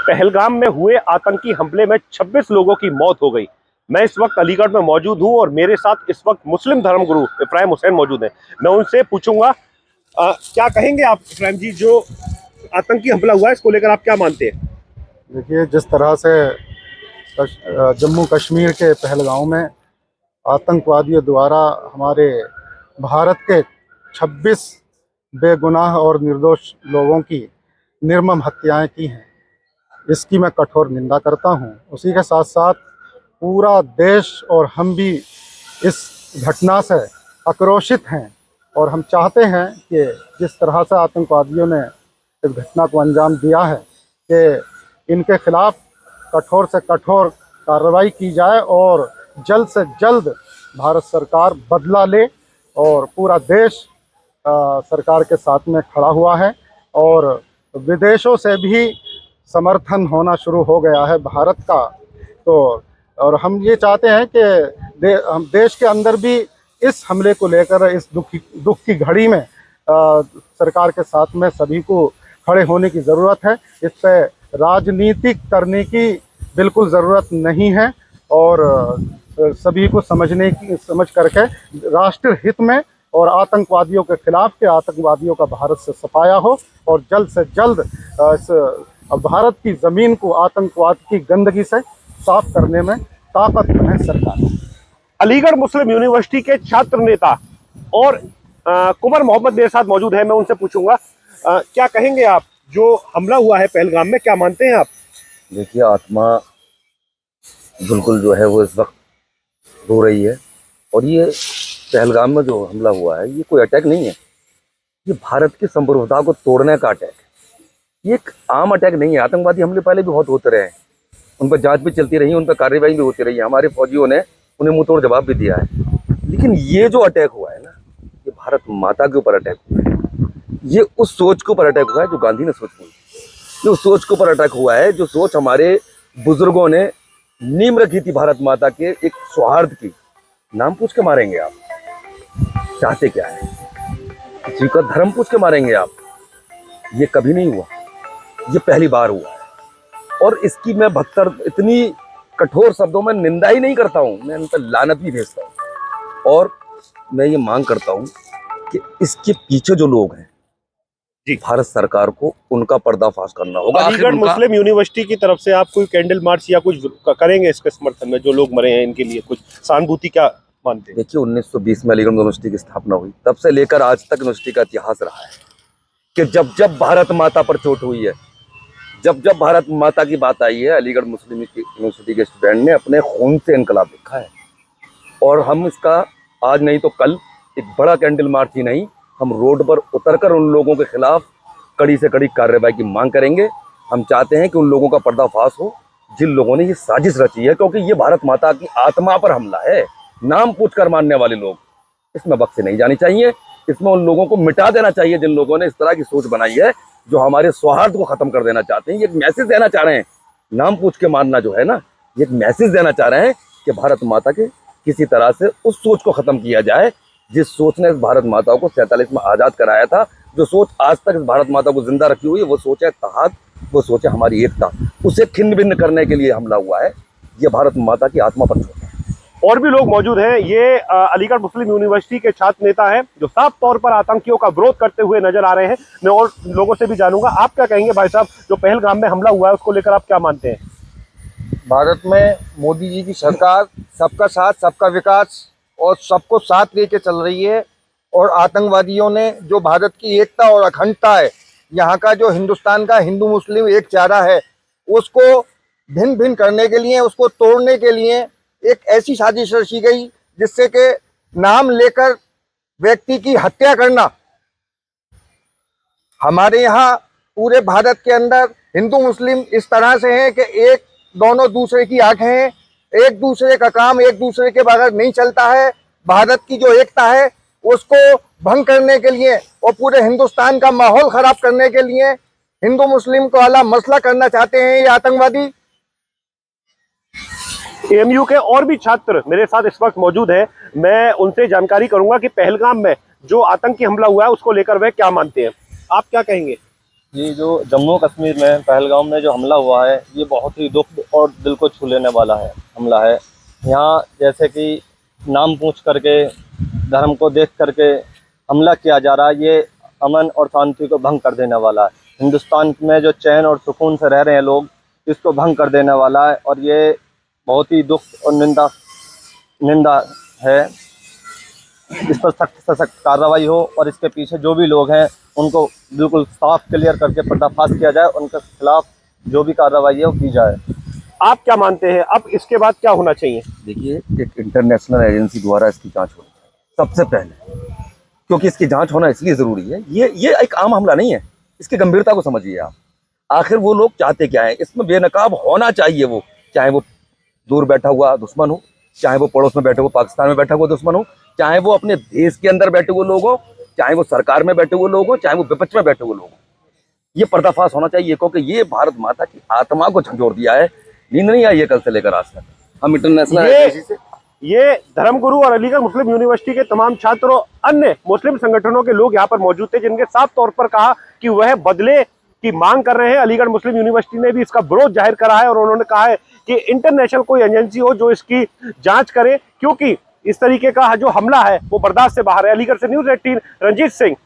पहलगाम में हुए आतंकी हमले में 26 लोगों की मौत हो गई। मैं इस वक्त अलीगढ़ में मौजूद हूं और मेरे साथ इस वक्त मुस्लिम धर्मगुरु इब्राहिम हुसैन मौजूद हैं। मैं उनसे पूछूंगा क्या कहेंगे आप इब्राहिम जी, जो आतंकी हमला हुआ है इसको लेकर आप क्या मानते हैं? देखिए, जिस तरह से जम्मू कश्मीर के पहलगांव में आतंकवादियों द्वारा हमारे भारत के 26 बेगुनाह और निर्दोष लोगों की निर्मम हत्याएं की हैं, इसकी मैं कठोर निंदा करता हूं। उसी के साथ साथ पूरा देश और हम भी इस घटना से आक्रोशित हैं और हम चाहते हैं कि जिस तरह से आतंकवादियों ने इस घटना को अंजाम दिया है कि इनके खिलाफ कठोर से कठोर कार्रवाई की जाए और जल्द से जल्द भारत सरकार बदला ले। और पूरा देश सरकार के साथ में खड़ा हुआ है और विदेशों से भी समर्थन होना शुरू हो गया है भारत का। तो और हम ये चाहते हैं कि हम देश के अंदर भी इस हमले को लेकर इस दुख की घड़ी में सरकार के साथ में सभी को खड़े होने की ज़रूरत है। इस पर राजनीतिक करने की बिल्कुल ज़रूरत नहीं है और सभी को समझ करके राष्ट्र हित में और आतंकवादियों के खिलाफ के आतंकवादियों का भारत से सफाया हो और जल्द से जल्द इस भारत की ज़मीन को आतंकवाद की गंदगी से साफ करने में ताकत है सरकार। अलीगढ़ मुस्लिम यूनिवर्सिटी के छात्र नेता और कुमर मोहम्मद मेरे साथ मौजूद है। मैं उनसे पूछूंगा क्या कहेंगे आप, जो हमला हुआ है पहलगाम में, क्या मानते हैं आप? देखिए, आत्मा बिल्कुल जो है वो इस वक्त रो रही है और ये पहलगाम में जो हमला हुआ है ये कोई अटैक नहीं है, ये भारत की संप्रभुता को तोड़ने का अटैक है। ये एक आम अटैक नहीं है। आतंकवादी हमले पहले भी बहुत होते रहे हैं, उन पर जांच भी चलती रही, उन पर कार्रवाई भी होती रही है, हमारे फौजियों ने उन्हें मुंह तोड़ जवाब भी दिया है। लेकिन ये जो अटैक हुआ है ना, ये भारत माता के ऊपर अटैक हुआ है। ये उस सोच के ऊपर अटैक हुआ है जो गांधी ने सोची, ये उस सोच के ऊपर अटैक हुआ है जो सोच हमारे बुजुर्गों ने नींव रखी थी भारत माता के एक सौहार्द की। नाम पूछ के मारेंगे आप, चाहते क्या है, किसी का धर्म पूछ के मारेंगे आप, ये कभी नहीं हुआ, ये पहली बार हुआ है। और इसकी मैं इतनी कठोर शब्दों में निंदा ही नहीं करता हूँ, मैं उन पर लानत भी भेजता हूँ और मैं ये मांग करता हूँ कि इसके पीछे जो लोग हैं जी, भारत सरकार को उनका पर्दाफाश करना होगा। अलीगढ़ मुस्लिम यूनिवर्सिटी की तरफ से आप कोई कैंडल मार्च या कुछ करेंगे इसके समर्थन में, जो लोग मरे हैं इनके लिए कुछ सहानुभूति क्या मानते हैं? देखिए, 1920 में अलीगढ़ यूनिवर्सिटी की स्थापना हुई, तब से लेकर आज तक यूनिवर्सिटी का इतिहास रहा है कि जब जब भारत माता पर चोट हुई है, जब जब भारत माता की बात आई है, अलीगढ़ मुस्लिम यूनिवर्सिटी के स्टूडेंट ने अपने खून से इनकलाब लिखा है। और हम इसका आज नहीं तो कल एक बड़ा कैंडल मार्च ही नहीं, हम रोड पर उतरकर उन लोगों के खिलाफ कड़ी से कड़ी कार्रवाई की मांग करेंगे। हम चाहते हैं कि उन लोगों का पर्दाफाश हो जिन लोगों ने ये साजिश रची है, क्योंकि ये भारत माता की आत्मा पर हमला है। नाम पूछकर मानने वाले लोग, इसमें बख्शे नहीं जानी चाहिए। इसमें उन लोगों को मिटा देना चाहिए जिन लोगों ने इस तरह की सोच बनाई है, जो हमारे सौहार्द को खत्म कर देना चाहते हैं। ये एक मैसेज देना चाह रहे हैं, नाम पूछ के मानना जो है ना, ये एक मैसेज देना चाह रहे हैं कि भारत माता के किसी तरह से उस सोच को खत्म किया जाए जिस सोच ने इस भारत माता को 47 में आज़ाद कराया था। जो सोच आज तक इस भारत माता को जिंदा रखी हुई है, वो सोच है इत्तेहाद, वो सोच है हमारी एकता। उसे खिन्न भिन्न करने के लिए हमला हुआ है। ये भारत माता की आत्मा पर चोट है। और भी लोग मौजूद हैं। ये अलीगढ़ मुस्लिम यूनिवर्सिटी के छात्र नेता हैं जो साफ तौर पर आतंकियों का विरोध करते हुए नजर आ रहे हैं। मैं और लोगों से भी जानूंगा, आप क्या कहेंगे भाई साहब, जो पहलगाम में हमला हुआ है उसको लेकर आप क्या मानते हैं? भारत में मोदी जी की सरकार सबका साथ, सबका विकास और सबको साथ लेके चल रही है। और आतंकवादियों ने जो भारत की एकता और अखंडता है, यहाँ का जो हिंदुस्तान का हिंदू मुस्लिम एक चारा है, उसको भिन्न भिन्न करने के लिए, उसको तोड़ने के लिए एक ऐसी साजिश रची गई जिससे कि नाम लेकर व्यक्ति की हत्या करना। हमारे यहाँ पूरे भारत के अंदर हिंदू मुस्लिम इस तरह से हैं कि एक दोनों दूसरे की आंखें हैं, एक दूसरे का काम एक दूसरे के बगैर नहीं चलता है। भारत की जो एकता है उसको भंग करने के लिए और पूरे हिंदुस्तान का माहौल खराब करने के लिए हिंदू मुस्लिम को वाला मसला करना चाहते हैं ये आतंकवादी। एएमयू के और भी छात्र मेरे साथ इस वक्त मौजूद हैं। मैं उनसे जानकारी करूंगा कि पहलगाम में जो आतंकी हमला हुआ है उसको लेकर वे क्या मानते हैं। आप क्या कहेंगे? ये जो जम्मू कश्मीर में पहलगाम में जो हमला हुआ है, ये बहुत ही दुख और दिल को छू लेने वाला है हमला है। यहाँ जैसे कि नाम पूछ करके, धर्म को देख करके हमला किया जा रहा है, ये अमन और शांति को भंग कर देने वाला है। हिंदुस्तान में जो चैन और सुकून से रह रहे हैं लोग, इसको भंग कर देने वाला है और ये बहुत ही दुख और निंदा है। इस पर सख्त से सख्त कार्रवाई हो और इसके पीछे जो भी लोग हैं उनको बिल्कुल साफ क्लियर करके पर्दाफाश किया जाए, उनके खिलाफ जो भी कार्रवाई है वो की जाए। आप क्या मानते हैं, अब इसके बाद क्या होना चाहिए? देखिए, एक इंटरनेशनल एजेंसी द्वारा इसकी जांच होनी चाहिए सबसे पहले, क्योंकि इसकी जांच होना इसलिए ज़रूरी है। ये एक आम हमला नहीं है, इसकी गंभीरता को समझिए आप। आखिर वो लोग चाहते क्या हैं? इसमें बेनकाब होना चाहिए वो, चाहे वो दूर बैठा हुआ दुश्मन हो, चाहे वो पड़ोस में बैठे हुए पाकिस्तान में बैठा हुआ दुश्मन हो, चाहे वो अपने देश के अंदर बैठे हुए लोग हो, चाहे वो सरकार में बैठे हुए लोग हो, चाहे वो विपक्ष में बैठे हुए लोग हो। ये पर्दाफाश होना चाहिए, क्योंकि ये भारत माता की आत्मा को झंझोर दिया है। नींद नहीं आई है कल से लेकर आज तक। हम इंटरनेशनल एजेंसी से ये धर्मगुरु और अलीगढ़ मुस्लिम यूनिवर्सिटी के तमाम छात्रों, अन्य मुस्लिम संगठनों के लोग यहाँ पर मौजूद थे, जिनके साफ तौर पर कहा कि वह बदले की मांग कर रहे हैं। अलीगढ़ मुस्लिम यूनिवर्सिटी ने भी इसका विरोध जाहिर करा है और उन्होंने कहा है कि इंटरनेशनल कोई एजेंसी हो जो इसकी जांच करे, क्योंकि इस तरीके का जो हमला है वो बर्दाश्त से बाहर है। अलीगढ़ से न्यूज़ 18 रंजीत सिंह,